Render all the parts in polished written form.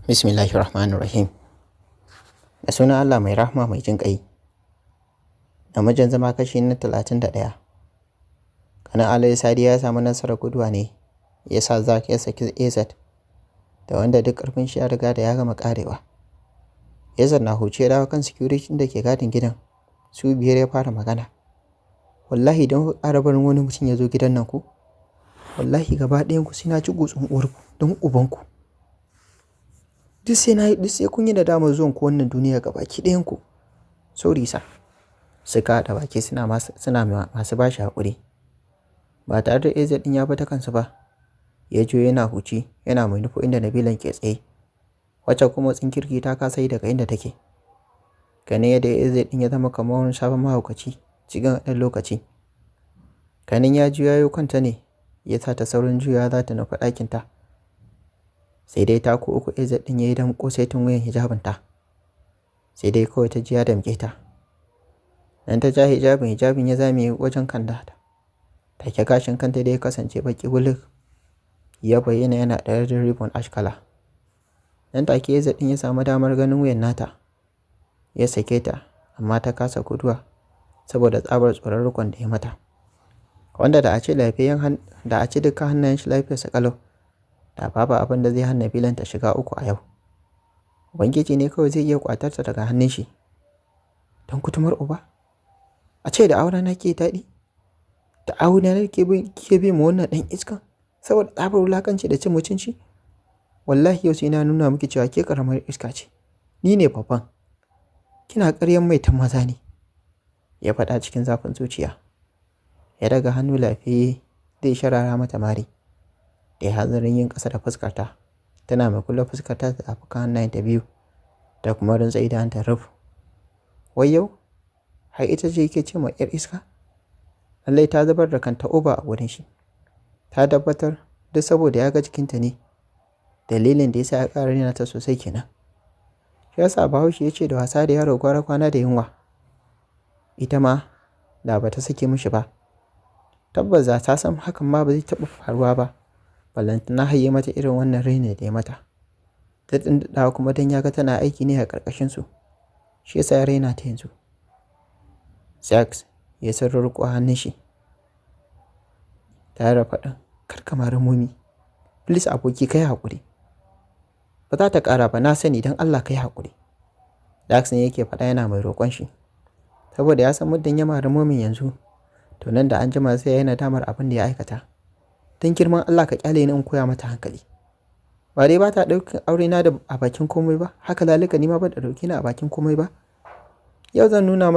Bismillahirrahmanirrahim. Da sunan Allah mai rahma mai jin ƙai. Namijin zama kashi na 31. Kanan Ali Sadi ya samu nasarar guduwa ne, ya sa Zack ya saki AZ, da wanda duk ƙarfin shi ya riga da ya gama ƙarewa. AZ na huce ya dawo kan security da ke gadin gidan, su biyar ya fara magana. Wallahi don ƙara barin wani mutum ya zo gidan nan ku, wallahi gaba ɗayan ku sai na ci gutsun uwarku don ubanku. Duk sai kun yi da damar zuwan ku wannan duniya ga baki ɗayan ku. Sorry sa. Suka haɗa baki suna masu ba shi haƙuri. Ba tare da AZ ɗin ya bi ta kansu ba. Ya juyo yana huci, yana mai nufo inda Nabilan ke tsaye. Wacce kuma tsinkirki ta kasa yi daga inda take. Ganin yadda AZ ɗin ya zama kamar wani sabon mahaukaci cikin ɗan lokaci. Ganin ya juya ya kwanta ne, ya sa ta saurin juya za ta nufi ɗakinta. Sai dai taku uku AZ ɗin ya yi damƙo saitin wuyan hijabinta. Sai dai kawai ta ji ya damƙe ta. Nan ta ja hijabin ya zame wajen kanta. Take gashin kanta da ya kasance baki wuluk, ya bayyana yana ɗaya da ribon ash kala. Nan take AZ ɗin ya samu damar ganin wuyan nata. Ya sake ta, amma ta kasa guduwa saboda tsabar tsoron rikon da ya mata. Wanda da a ce dukkan hannayen shi lafiyarsa ƙalau, da babu abin da zai hana Nabilan ta shiga uku a yau. Ubangiji ne kawai zai iya kwatarta daga hannun shi. Don kutumar uba, a ce da aure na ke daɗi, da aure na ke bi ma wannan ɗan iskan saboda tsabar wulakanci da cin mutunci. Wallahi yau sai na nuna miki cewa ke karamar iska ce, ni ne babban. Kina ƙaryan mai ta maza ne, ya faɗa cikin zafin zuciya. Ya daga hannu lafiya zai sharara mata mari. Da ya hanzarin yin ƙasa da fuskarta, tana mai kula fuskarta da tafukan hannayenta biyu, da kuma rintsa idanunta ruf. Wai yau, har ita ce yake ce ma 'yar iska? Lallai ta zubar da kanta uba a wurin shi. Ta tabbatar duk saboda ya ga jikinta ne, dalilin da ya sa ya ƙara rina ta sosai kenan. Shi yasa Bahaushe ya ce da wasa da yaro gwara kwana da yunwa. Ita ma da ba ta sake mishi ba. Tabbas za ta san hakan ma ba zai taɓa faruwa ba. Ballantana haye mata irin wannan raini da ya mata. Ta ɗinɗaɗawa kuma don ya ga tana aiki ne a ƙarƙashinsu. Shi yasa ya raina ta yanzu. Zack ya sarrarƙo hannun shi. Tare da faɗin, kar ka mari Momi. Please aboki kai haƙuri. Ba za ta ƙara ba, na sani, don Allah kai haƙuri. Zack ne yake faɗa yana mai roƙon shi. Saboda ya san muddin ya mari Momin yanzu, to nan da an jima sai ya yi nadamar abin da ya aikata. Don girman Allah ka kyale ni in koya mata hankali. Ba dai ba ta ɗaukin aure na da a bakin komai ba, haka lalika ni ma ba da ɗauki na a bakin komai ba. Yau zan nuna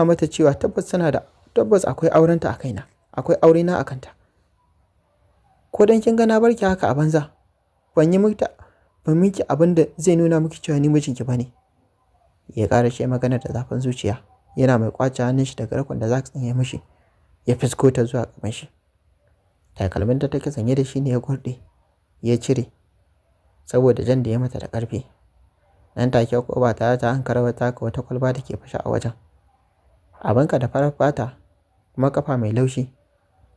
mata cewa tabbas akwai aurenta a kaina, akwai aure na a kanta. Ko dan kin ga na barki haka a banza, ban miki abin da zai nuna miki cewa ni mijinki bane. Ya ƙara shi magana da zafin zuciya, yana mai kwace hannun shi daga rakon da Zack ya mishi. Ya fisko ta zuwa gaban shi. Takalmin da take sanye da shi ne ya gurɗe, ya cire, saboda jan da ya mata da ƙarfi. Nan take ko ba tare ta hankara ba ta wata kwalba da ke fashe a wajen. Abinka da farar fata kuma kafa mai laushi.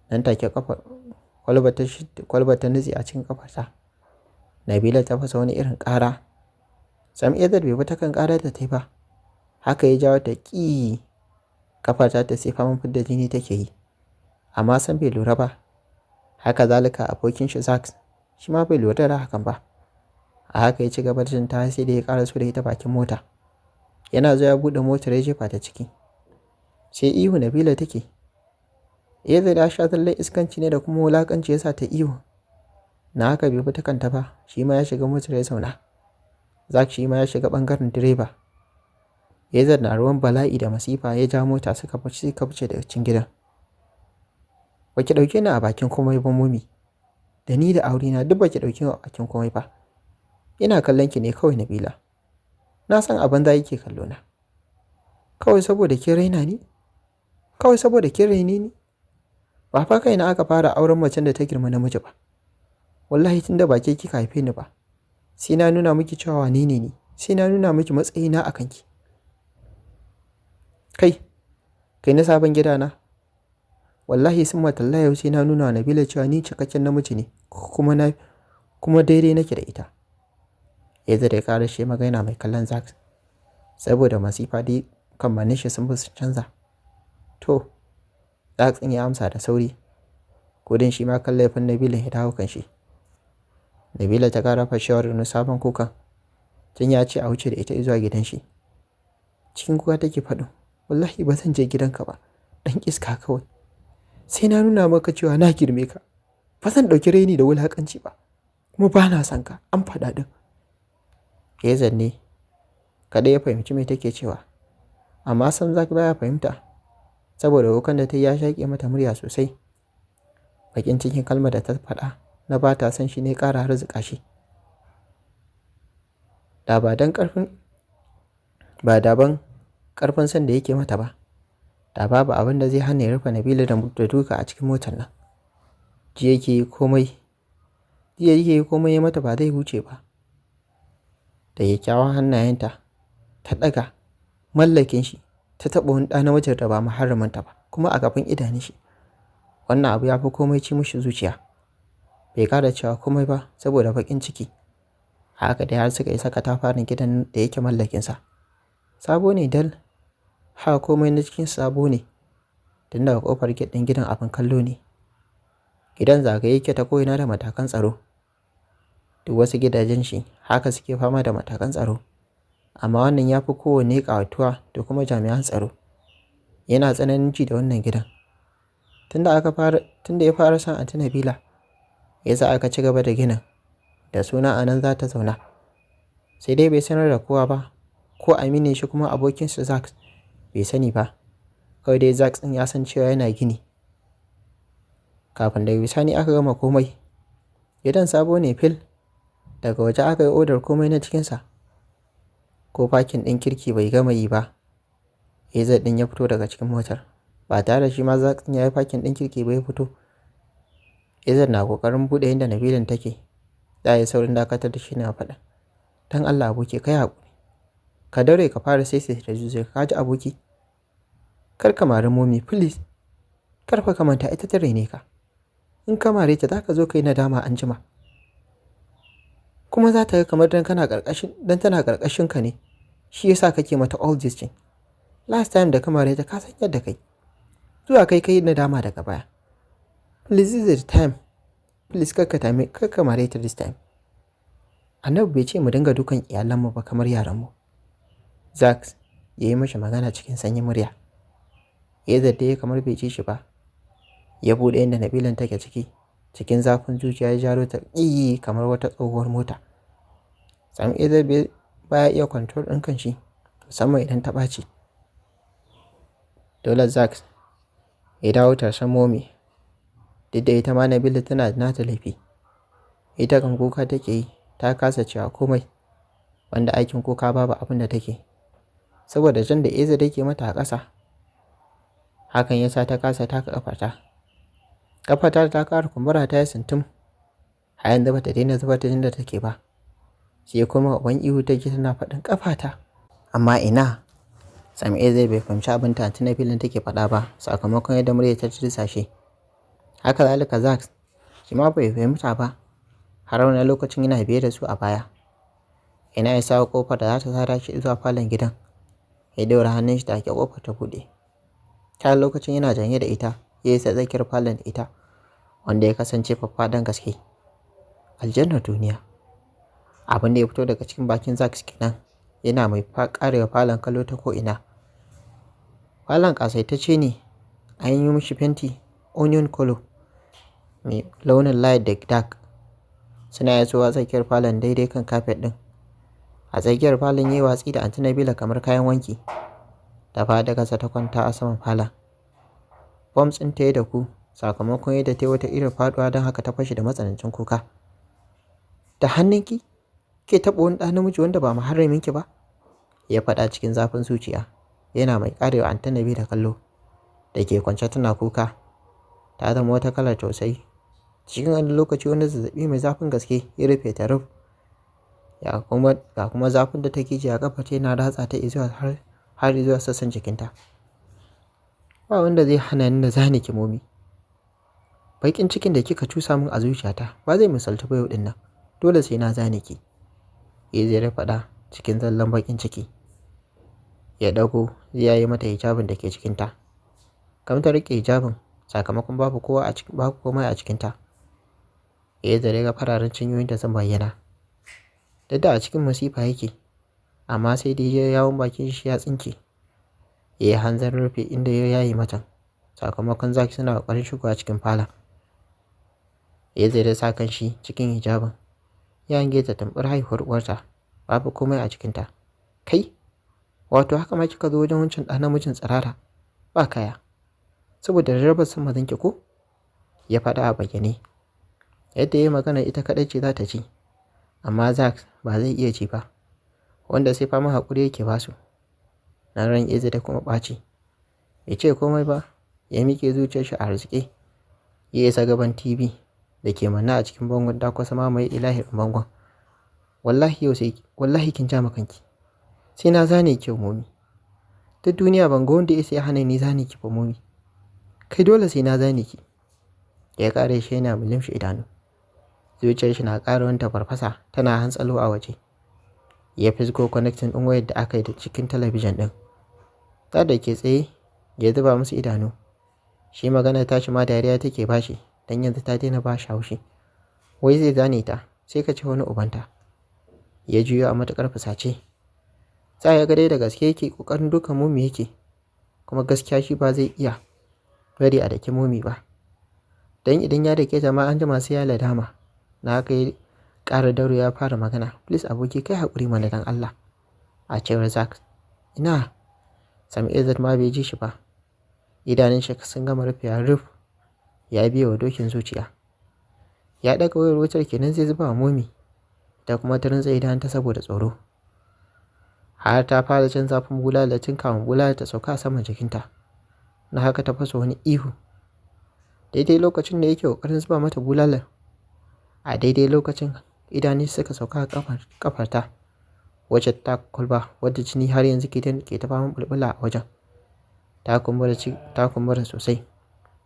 Nan take kwalba ta nutse a cikin kafarta. Nabila ta fasa wani irin ƙara. Sam Ezad bai bi ta kan ƙarar da ta yi ba. Haka ya jawo ta ƙi. Kafarta ta sai faman fidda jini take yi, amma san bai lura ba. Haka zalika abokin shi Zack shi ma bai lura da hakan ba. A haka ya ci gaba da jin ta sai da ya ƙara so da ita bakin mota. Yana zo ya buɗe motar ya jefa ta ciki. Sai ihu Nabila take. Ezad ya sha zallan iskanci ne da kuma wulakanci ya sa ta ihu. Na haka bai bi ta kanta ba, shi ma ya shiga motar ya zauna. Zack shi ma ya shiga ɓangaren direba. Ezad na ruwan bala'i da masifa ya ja mota suka fice daga cikin gidan. Baki ɗauke ni a bakin komai ba Momi. Da ni da aure na duk baki ɗauke ni a bakin komai ba. Ina kallon ki ne kawai Nabila. Na san abin da yake kallo na. Kawai saboda kin raina ni? Kawai saboda kin raine ni? Ba fa kaina aka fara auren macen da ta girma namiji ba. Wallahi tunda ba ke kika haife ni ba, sai na nuna miki cewa wane ne ni, sai na nuna miki matsayina a kanki. Kai na sabon gidana. Wallahi sun matallahi yau sai na nuna wa Nabila cewa ni cikakken namiji ne, kuma daidai nake da ita. Eza da ya ƙara shi magana mai kallon Zack. Saboda masifa dai kammanin shi sun fi su canza. To, Zack ɗin ya amsa da sauri. Kudin shi ma kan laifin Nabila ya dawo kan shi. Nabila ta ƙara fashewar wani sabon kukan. Tun ya ce a wuce da ita zuwa gidan shi. Cikin kuka take faɗin, wallahi ba zan je gidanka ba, ɗan iska kawai. Sai na nuna maka cewa na girme ka. Ba zan ɗauki raini da wulaƙanci ba. Kuma ba na son ka, an faɗa ɗin. Ezan ne, kada ya fahimci me take cewa. Amma sam Zack baya fahimta. Saboda kukan da ta yi ya shaƙe mata murya sosai. Bakin cikin kalmar da ta faɗa na ba ta son shi ne ƙara harzuka shi. Ba daban ƙarfin son da yake mata ba. Da babu abin da zai hana ya rufe Nabila da duka a cikin motar nan. Ji yake yi komai ya mata ba zai wuce ba. Da kyakkyawan hannayenta ta ɗaga mallakin shi ta taɓa wani ɗa namijin da ba muharramanta ba kuma a gaban idanun shi. Wannan abu ya fi komai ci mishi zuciya. Bai ƙara cewa komai ba saboda baƙin ciki. Haka dai har suka isa katafaren gidan da yake mallakinsa. Sabo ne dal. Haka komai na cikin sabo ne. Tun daga ƙofar ɗin gidan abin kallo ne. Gidan zagaye yake ta ko'ina da matakan tsaro. Duk wasu gidajen shi haka suke fama da matakan tsaro. Amma wannan ya fi kowanne ƙawatuwa da kuma jami'an tsaro. Yana tsananin ji da wannan gidan. Tunda ya fara son Anty Nabila, ya sa aka ci gaba da ginin da suna a nan za ta zauna. Sai dai bai sanar da kowa ba, ko aminin shi kuma abokinsa Zack bai sani ba. Kawai dai Zack ɗin ya san cewa yana gini. Kafin da bisani aka gama komai. Gidan sabo ne fil. Daga waje aka yi odar komai na cikinsa. Ko fakin ɗin kirki bai gama yi ba. Eza ɗin ya fito daga cikin motar. Ba tare da shi ma Zack ɗin ya yi fakin ɗin kirki ba ya fito. Eza na ƙoƙarin buɗe inda Nabilin take. Za a yi saurin dakatar da shi na faɗa. Dan Allah aboki kai haƙuri. Ka daure ka fara sai da zuciya ka ji aboki. Kar ka mari momi please. Kar fa ka manta ita ta raine ka. In ka mare ta za ka zo ka yi nadama an jima. Kuma za ta ga kamar dan tana ƙarƙashin ka ne. Shi yasa kake mata all this thing. Last time da ka mare ta ka san yadda kai. Zuwa kai nadama daga baya. Please this is the time. Please kar ka mare ta this time. Annabi bai ce mu dinga dukan iyalanmu ba kamar yaranmu. Zack ya yi mashi magana cikin sanyin murya. Ya zadda kamar bai ji shi ba. Ya buɗe inda Nabilan take cikin zafin zuciya ya jaro ta kamar wata tsohuwar mota. Sam Eza baya iya control ɗin kanshi musamman idan ta ɓaci. Dole Zack ya dawo tarshen momi. Duk da ita ma Nabila tana da nata laifi. Ita kan kuka take yi ta kasa cewa komai. Wanda aikin kuka babu abin da take. Saboda jan da Eza take mata a ƙasa. Hakan ya sa ta kasa taka ƙafarta. Ƙafarta ta ƙara kumbura ta yi sintim. A yanzu ba ta daina zubar da jin da take ba. Sai kuma uban ihu take tana faɗin ƙafata. Amma ina Sam Eza bai fahimci abin ta Anty Nabila take faɗa ba sakamakon yadda murya ta tirsa shi. Haka zalika Zack shi ma bai fahimta ba. Har wani lokacin yana biye da su a baya. Ina ya sa ƙofar da za ta sada shi zuwa falon gidan. Ya daura hannun shi take ƙofar ta buɗe. Ta lokacin yana janye da ita, ya yi tsakiyar falon da ita, wanda ya kasance faffaɗan gaske. Aljannar duniya. Abin da ya fito daga cikin bakin Zack kenan, yana mai ƙarewa falon kallo ta ko'ina. Falon ƙasaitacce ne, an yi mishi fenti onion color mai launin light da dark. Suna yasowa tsakiyar falon daidai kan kafet ɗin. A tsakiyar falon ya yi watsi da Anty Nabila kamar kayan wanki. Da faɗa ƙasa ta kwanta a saman falon. Bombs ɗin ta yi da ku sakamakon yadda ta yi wata irin faɗuwa don haka ta fashe da matsanancin kuka. Da hannunki ke taɓa wani ɗa namiji wanda ba muharraminki ba? Ya faɗa cikin zafin zuciya. Yana mai ƙarewa Anty Nabila kallo da ke kwance tana kuka. Ta zama wata kalar tausayi. Cikin wani lokaci wani zazzaɓi mai zafin gaske ya rufe ta ruf. Ga kuma zafin da take ji a ƙafa ta yana ratsa ta har zuwa sassan jikinta. Ba wanda zai hana ni da zane ki momi. Baƙin cikin da kika cusa min a zuciyata ba zai misaltu ba yau din nan. dole sai na zane ki. Eze ya faɗa cikin zallan baƙin ciki. Ya ɗago zai yi mata hijabin da ke cikinta. Kam ta riƙe hijabin sakamakon babu komai a cikinta. Eze ya ga fararen cinyoyinta sun bayyana. Duk da a cikin masifa yake, amma sai dai yawon bakin shi ya tsinke. Ya yi hanzarin rufe inda ya yayi mata, sakamakon Zack suna ƙoƙarin shigowa cikin falon. Eze ya sa kan shi cikin hijabin. Ya hange ta tambar haihuwar uwarta, babu komai a cikinta. Kai, wato haka ma kika zo wajen wancan ɗan namijin tsirara, ba kaya. Saboda rarrabar san mazanki ko? Ya faɗa a bayyane. Yadda ya yi magana ita kaɗai ce za ta ci, amma Zack ba zai iya ci ba, wanda sai fama haƙuri yake ba su. Na ran Eze da kuma ɓaci. Bai ce komai ba, ya miƙe zuciyar shi a harzike. Ya isa gaban TV da ke manna a cikin bangon da kusa mamaye ilahirin bangon. Wallahi kin ja kanki. Sai na zane ki momi. Duk duniya ban ga wanda ya hana ni zane ki ba momi. Kai dole sai na zane ki. Ya ƙare shi yana mulimshi idanu. Zuciyar shi na ƙara wanta farfasa tana hantsalo a waje. Ya fisgo connecting ɗin wayar da aka yi da cikin talabijin ɗin. Ta da ke tsaye ya zuba musu idanu. Shi magana tashi ma dariya take bashi don yanzu ta daina ba shi haushi. Wai zai zane ta sai ka ce wani ubanta. Ya juyo a matuƙar fusace. Za ya ga dai da gaske yake ƙoƙarin dukan momi yake, kuma gaskiya shi ba zai iya bari a daki momi ba. Don idan ya dake jama'a an jima sai ya ladama. Na haka ya ƙara dauro ya fara magana. Please aboki kai haƙuri mana dan Allah. A cewar Zack. Ina. Sam Izzat ma bai ji shi ba. Idanun shi sun gama rufewa ruf. Ya biya wa dokin zuciya. Ya ɗaga wayar wutar kenan zai zuba wa momi. Ta kuma ta rintsa idanunta saboda tsoro. Har ta fara jin zafin bulala tun kafin bulala ta sauka a saman jikinta. Na haka ta fasa wani ihu. Daidai lokacin da yake ƙoƙarin zuba mata bulalar. A daidai lokacin idanu suka sauka a ƙafarta. Wacce ta kwalba wadda jini har yanzu ke ta faman bulbula a wajen. Ta kumbura sosai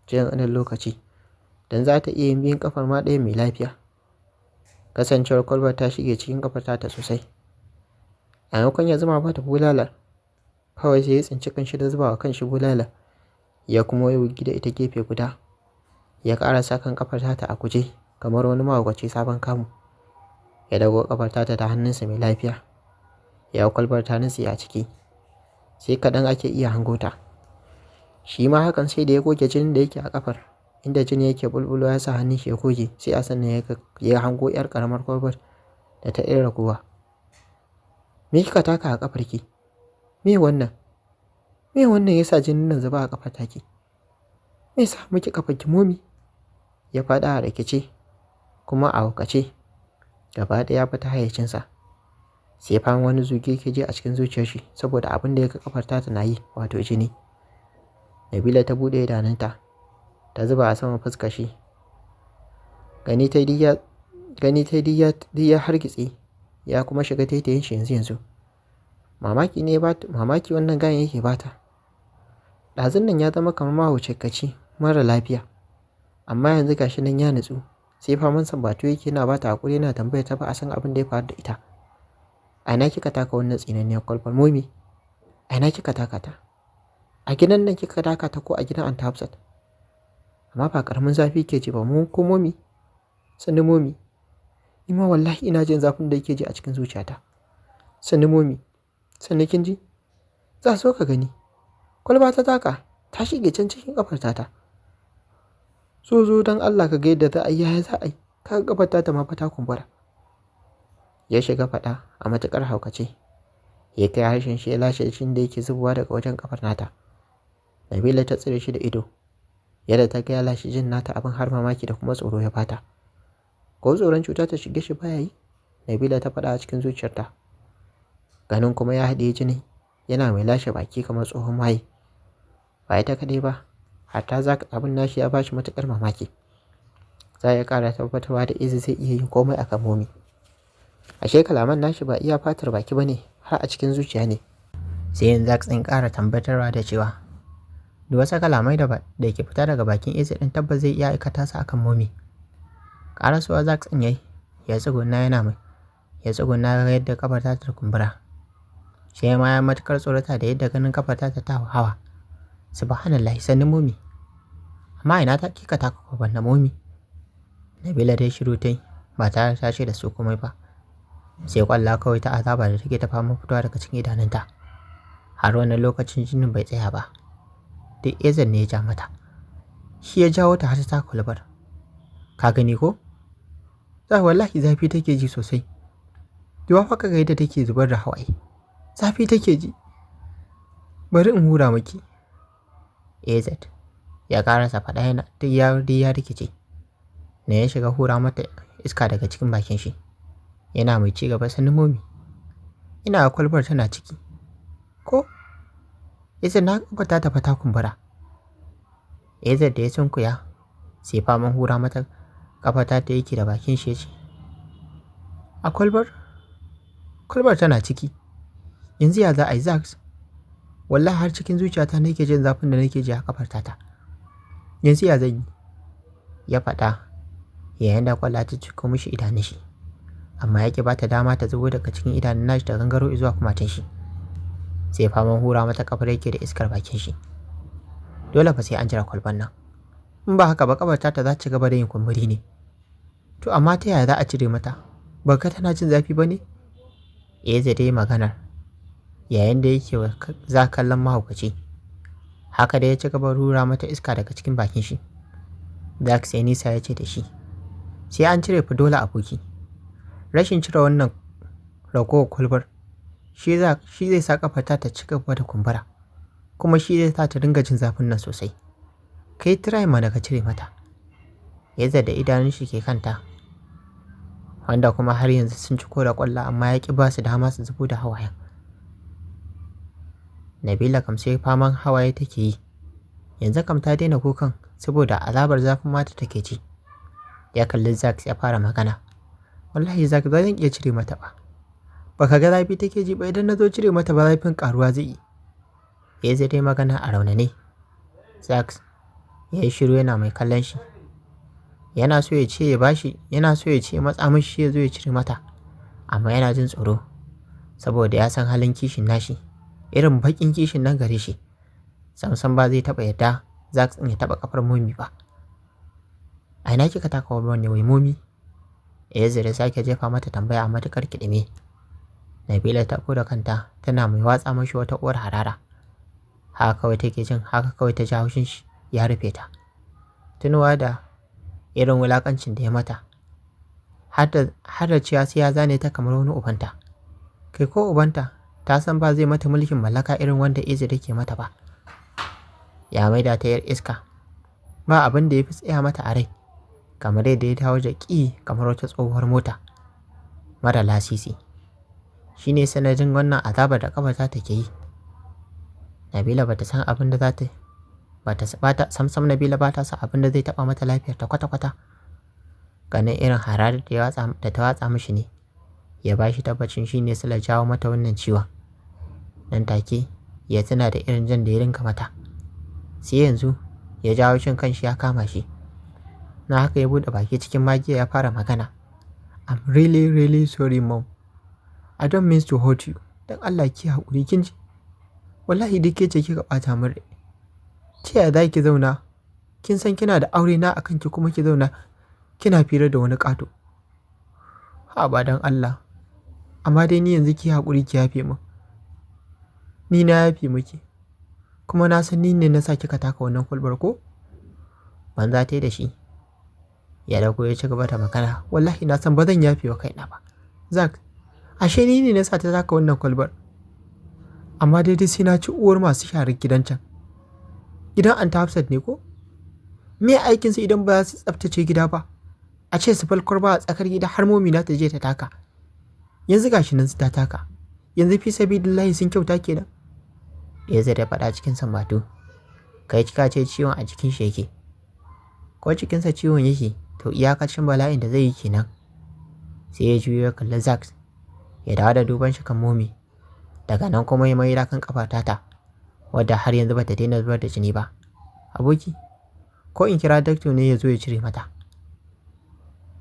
cikin wannan lokaci, don za ta iya yin biyun ƙafar ma ɗaya mai lafiya. Kasancewar kwalbar ta shige cikin ƙafarta ta sosai. A maimakon ya zama mata bulalar, kawai sai ya tsinci kanshi da zuba wa kanshi bulalar. Ya kuma yi wugi da ita gefe guda. Ya ƙara sakan ƙafarta ta a guje kamar wani mahaukaci sabon kamu. Ya dago ƙafarta ta da hannunsa mai lafiya. Ya kwalbar ta nutse a ciki. Sai kaɗan ake iya hango ta. Shi ma hakan sai da ya goge jinin da yake a ƙafar. Inda jini yake bulbulo ya sa hannun shi ya goge, sai a sannan ya hango 'yar ƙaramar kwalbar da ta ɗaya raguwa. Me kika taka a ƙafarki? Me wannan ya sa jinin nan zuba a ƙafar taki? Me yasa miki ƙafarki momi? Ya faɗa a rikice kuma a hukace. Gaba ɗaya ya fita hayyacinsa. Sai fa wani zugi yake ji a cikin zuciyar shi saboda abin da ya ga ƙafar ta na yi, wato jini. Nabila ta buɗe idanunta. Ta zuba a saman fuskar shi. Gani ta ya hargitse ya kuma shiga taitayin shi yanzu. Mamaki wannan gayan yake bata. Ɗazun nan ya zama kamar mahaukaci mara lafiya, amma yanzu gashi nan ya nutsu. Sai faman sambatu yake yana bata hakuri, yana tambaya ta ba a san abin da ya faru da ita. A ina kika taka wannan tsinanniyar kwalbar momi? A ina kika taka ta? A gidan nan kika taka ta ko a gidan Anta Hafsat? Amma ba karamin zafi ke ji ba mu ko momi? Sannu momi. Ni ma wallahi ina jin zafin da yake ji a cikin zuciyata. Sannu momi. Sannu kin ji? Za so ka gani. Kwalba ta taka ta shige can cikin kafar ta. So don Allah ka ga yadda za a yi. Ka ga kafar ta ma fa ta kumbura. Ya shiga faɗa a matuƙar haukace. Ya kai harshen shi ya lashe shin da yake zubowa daga wajen kafar nata. Nabila ta tsire shi da ido. Yadda ta ga ya lashe jin nata abin har mamaki da kuma tsoro ya bata. Ko tsoron cuta ta shige shi baya yi? Nabila ta faɗa a cikin zuciyarta. Ganin kuma ya haɗe jini yana mai lashe baki kamar tsohon maye. Ba ita kaɗai ba, hatta Zack abin nashi ya bashi matuƙar mamaki. Za ya ƙara tabbatarwa da Izzy zai iya yin komai akan momi. Ashe kalaman nashi ba iya fatar baki bane, har a cikin zuciya ne. Sai yin Zack ɗin ƙara tabbatarwa da cewa duk wasu kalamai da ke fita daga bakin Izzy ɗin tabbas zai iya aikata su akan momi. Ƙarasuwa Zack ɗin yayi, ya tsuguna ga yadda kafar ta kumbura. Sai ma ya matukar tsorata da yadda ganin kafar ta hawa. Subhanallahi, sannu Momi. Amma ina ta kika taka kofar na Momi? Nabila dai shiru tai ba tare ta ce da su komai ba. Sai kwalla kawai ta azaba da take ta fama fitowa daga cikin idanunta. Har wannan lokacin jinin bai tsaya ba. Duk Ezan ne ya ja mata. Shi ya jawo ta har ta kwalbar. Ka gani ko? Wallahi zafi take ji sosai. Duwa fa kaga yadda take zubar da hawaye. Zafi take ji. Bari in hura miki. AZ ya karasa faɗa yana duk ya rikice. Ne ya shiga hura mata iska daga cikin bakin shi. Yana mai ci gaba, sanin Momi. Ina kwalbar tana ciki. Ko? AZ na kafa ta fata kumbura. AZ da ya sunkuya sai faman hura mata kafata ta yake da bakin shi ya ce, a kwalbar tana ciki. Yanzu ya za a yi Zax? Wallahi har cikin zuciyata nake jin zafin da nake ji a kafar ta. Yanzu ya zan yi? Ya faɗa yayin da kwalla ta ciko mishi idanun shi. Amma yake ba ta dama ta zubo daga cikin idanun nashi da gangaro zuwa kumatun shi. Sai faman hura mata kafar yake da iskar bakin shi. Dole fa sai an jira kwalban nan. In ba haka ba kafar ta za ta gaba da yin kumburi ne. To amma ta yaya za a cire mata? Ba ka tana jin zafi ba ne? Zai dai maganar yayin da yake za kallon mahaukaci. Haka da ya ci gaba rura mata iska daga cikin bakin shi. Zack sai nisa ya ce da shi, sai an cire fa dole aboki. Rashin cire wannan ragowar kwalbar shi zai sa kafata ta ci gaba da kumbura. Kuma shi zai sa ta dinga jin zafin nan sosai. Kai try mana ka cire mata. Yadda da idanun shi ke kanta, wanda kuma har yanzu sun ciko da kwalla amma ya ƙi ba su dama su zubo da hawayen. Nabila kam sai faman hawaye take yi. Yanzu kam ta daina kukan saboda azabar zafin mata take ji. Ya kalli Zack ya fara magana. Wallahi Zack ba zan iya cire mata ba. Baka ga zafi take ji ba, idan na zo cire mata ba zafin karuwa zai yi. Ya zai dai magana a raunane. Zack ya yi shiru yana mai kallon shi. Yana so ya ce matsa mishi ya zo ya cire mata. Amma yana jin tsoro saboda ya san halin kishin nashi. Irin baƙin kishin nan gare shi. Samson ba zai taɓa yadda Zack ya taɓa kafar Momi ba. A ina kika taka wa ne wai Momi? Ezra da sake jefa mata tambaya a matukar kiɗime. Nabila ta da kanta tana mai watsa mashi wata uwar harara. Haka kawai ta ji haushin shi ya rufe ta. Tunuwa da irin wulakancin da ya mata. Har da cewa sai ya zane ta kamar wani ubanta. Kai ko ubanta ta san ba zai mata mulkin mallaka irin wanda Ezra take mata ba. Ya maida ta yar iska. Ba abin da ya fi tsaya mata a rai. Kamar yadda ya dawo da ƙi kamar wata tsohuwar mota mara lasisi. Shi ne sanadin wannan azabar da ƙafarta take yi. Nabila bata san abin da za ta samsam Nabila ba ta san abin da zai taɓa mata lafiyar ta kwata-kwata. Ganin irin hararar da ta watsa mishi ne ya ba shi tabbacin shi ne sila jawo mata wannan ciwon. Nan take ya tuna da irin jan da ya rinka mata. Sai yanzu ya jawo shin kanshi ya kama shi. Na haka ya buɗe baki cikin magiya ya fara magana. I'm really really sorry mom. I don't mean to hurt you. Dan Allah ki haƙuri kin ji. Wallahi duk ke ce kika ɓata min rai. Ta yaya za ki zauna? Kin san kina da aure na akan ki kuma ki zauna kina fira da wani ƙato. Ha ba dan Allah. Amma dai ni yanzu ki haƙuri ki yafe min. Ni na yafe miki. Kuma na san ni ne na sa kika taka wannan kwalbar ko? Banza ta yi da shi. Ya dago ya ci gaba da magana. Wallahi na san ba zan yafe wa kaina ba. Zack, ashe ni ne na sa ta taka wannan kwalbar. Amma daidai sai na ci uwar masu sharar gidan can. Gidan Anta Hafsat ne ko? Me aikinsu idan ba za su tsaftace gida ba? A ce su falkwar ba a tsakar gida har Momi na ta je ta taka. Yanzu gashi nan su ta taka. Yanzu fi sabidillahi sun kyauta kenan. Ya zai da faɗa cikin sambatu. Kai cika ce ciwon a jikin shi yake. Ko cikinsa ciwon yake, to iyakacin bala'in da zai yi kenan. Sai ya juyo ya kalli Zack. Ya dawo da duban shi kan Momi. Daga nan kuma ya maida kan kafar tata, wadda har yanzu bata daina zubar da jini ba. Aboki, ko in kira dakto ne ya zo ya cire mata?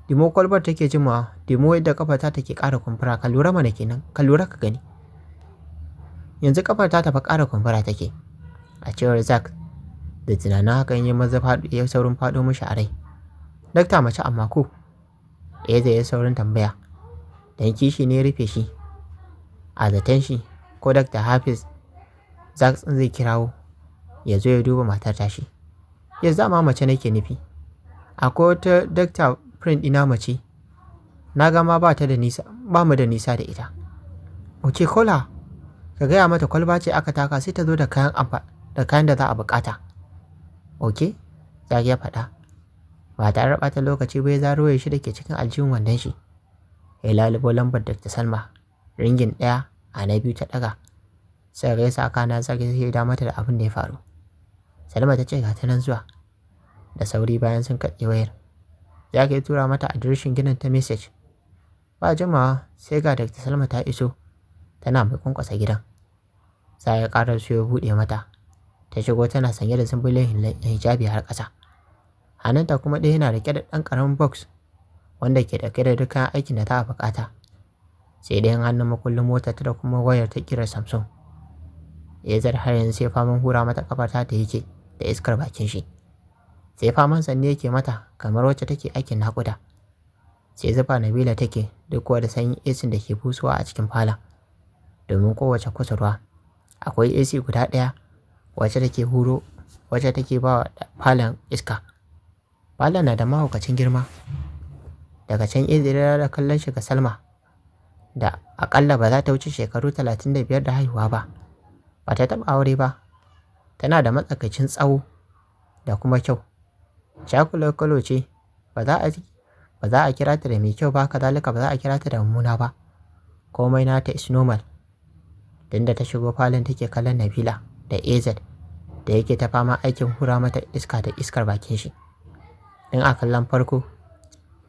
dimo kwalbar take jimawa, dimo yadda kafata take ƙara kumbura, ka lura mana kenan, ka lura ka gani. Yanzu kafar ta tafi ƙara kumbura take. A cewar Zack da tunanin hakan ya maza ya saurin faɗo mishi a rai. Dakta mace amma ko? Eza ya saurin tambaya. Dan kishi ne ya rufe shi. A zaton shi ko Dakta Hafiz Zack zai kirawo ya zo ya duba matar tashi. Ya zama mace nake nufi. Akwai wata Dakta friend ina mace. Na ga ma ba mu da nisa da ita. Oke kola. Ka gaya mata kwalba ce aka taka sai ta zo da kayan da za a bukata. Oke? Zack ya faɗa. Ba tare da ɓata lokaci ba ya zaro ya shi da ke cikin aljihun wandon shi. Ya lalubo lambar Dr. Salma. Ringin ɗaya a na biyu ta ɗaga. Sai gaisa kana Zack ya da mata da abin da ya faru. Salma ta ce ga ta nan zuwa. Da sauri bayan sun katse wayar. Zack ya tura mata adireshin ginin ta message. Ba jimawa sai ga Dr. Salma ta iso. Tana mai kwankwasa gidan. Sai ya ƙara su ya buɗe mata. Ta shigo tana sanye da zumbulin hijabi har ƙasa. Hannunta kuma ɗaya yana riƙe da ɗan ƙaramin box wanda ke ɗauke da dukkan aikin da ta buƙata. Sai ɗayan hannun makullin motar ta da kuma wayar ta kirar Samsung. Ezar har yanzu sai faman hura mata kafarta da yake da iskar bakin shi. Sai faman sanne yake mata kamar wacce take aikin naƙuda. Sai zufa Nabila take duk kuwa da sanyin AC da ke busuwa a cikin falon. Domin kowace kusurwa akwai AC guda ɗaya wacce take ba wa falon iska. Falon na da mahaukacin girma. Daga can Ezra da kallon shi ga Salma da akalla ba za ta wuce shekaru 35 da haihuwa ba. Ba ta taɓa aure ba. Tana da matsakaicin tsawo da kuma kyau. Shakulo ce ba za a kira ta da mai kyau ba, kazalika ba za a kira ta da mummuna ba. Komai nata is normal. Tunda ta shigo falon take kallon Nabila da AZ da yake ta fama aikin hura mata iska da iskar bakin shi. In a kallon farko,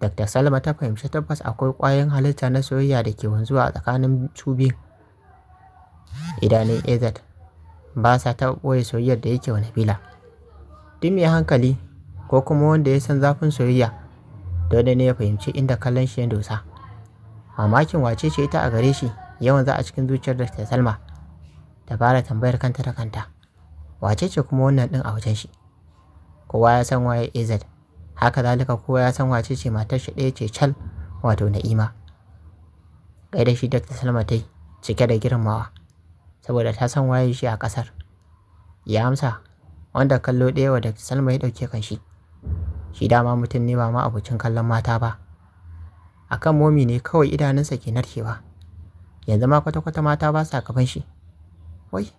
Dr. Salma ta fahimci tabbas akwai ƙwayoyin halitta na soyayya da ke wanzuwa a tsakanin su biyu. Idanun AZ ba sa taɓa ɓoye soyayyar da yake wa Nabila. Duk mai hankali ko kuma wanda ya san zafin soyayya dole ne ya fahimci inda kallon shi ya dosa. Mamakin wace ce ita a gare shi yawan za a cikin zuciyar Dr. Salma. Ta fara tambayar kanta da kanta. Wace ce kuma wannan ɗin a wajen shi? Kowa ya san waye AZ. Haka zalika kowa ya san wace ce matar shi ɗaya ce cal wato Na'ima. Gaida shi Dr. Salma ta yi cike da girmamawa saboda ta san waye shi a ƙasar. Ya amsa wanda kallo ɗaya wa Dr. Salma ya ɗauke kan shi. Shi dama mutum ne ba ma abucin kallon mata ba. Akan momi ne kawai idanunsa ke narkewa. Yanzu ma kwata-kwata mata ba sa gaban shi. Wai,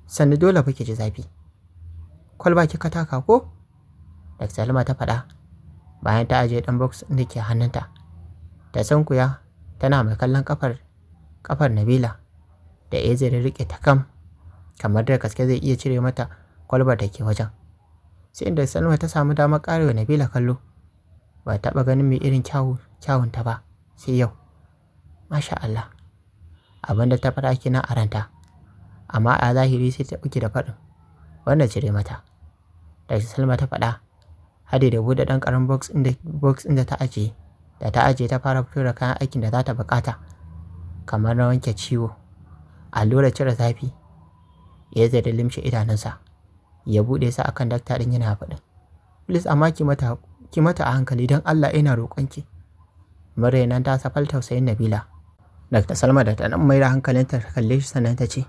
sannu dole fa ki ji zafi. Kwalba kika taka ko? Dr. Salma ta faɗa bayan ta ajiye ɗan box ɗin da ke hannunta. Ta sunkuya tana mai kallon kafar Nabila da Eze da riƙe ta kamar da gaske zai iya cire mata kwalbar da ke wajen. Sai inda Salma ta samu damar ƙarewa Nabila kallo. Ba taɓa ganin mai irin kyawunta ba sai yau. Masha Allah. Abin da ta faɗa kina a ranta. Amma a zahiri sai ta ɓuke da faɗin. Wannan cire mata. Dr. Salma ta faɗa. Hade da buɗe ɗan ƙaramin box ɗin da ta ajiye. Da ta ajiye ta fara fito da kayan aikin da za ta buƙata. Kamar na wanke ciwo. Allura cire zafi. Ya zai da limshe idanunsa. Ya buɗe sa akan dakta ɗin yana faɗin. Please amma ki mata a hankali don Allah ina roƙonki. Murya nan ta safal tausayin Nabila. Dr. Salma da ta nan mai da hankalinta ta kalle shi sannan ta ce,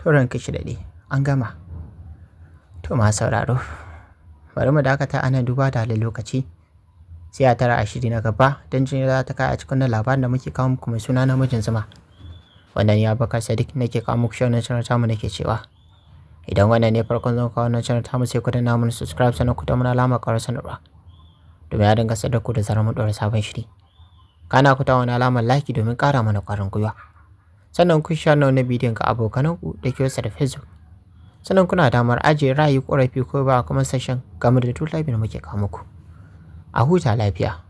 to ranka shi daɗe, an gama. To ma sauraro, bari mu dakata ana duba da halin lokaci. Sai a tara a shiri na gaba don jin za ta kai a cikin labarin da muke kawo muku mai suna namijin zuma. Wannan ya Bakar Sadiq nake kawo muku shirin channel tamu nake cewa. Idan wannan ne farkon zan kawo wannan channel tamu sai ku danna mun subscribe sannan ku ta mun alama ƙarar sanarwa. Domin ya dinga sadar ku da zarar mu ɗora sabon shiri. Kana ku ta wani alamar like domin ƙara mana ƙwarin gwiwa. Sannan ku share na bidiyon ga abokananku da ke wasa da Facebook. Sannan kuna damar ajiye ra'ayi ƙorafi ko ba a comment section game da duk labin da muke kawo muku. A huta lafiya.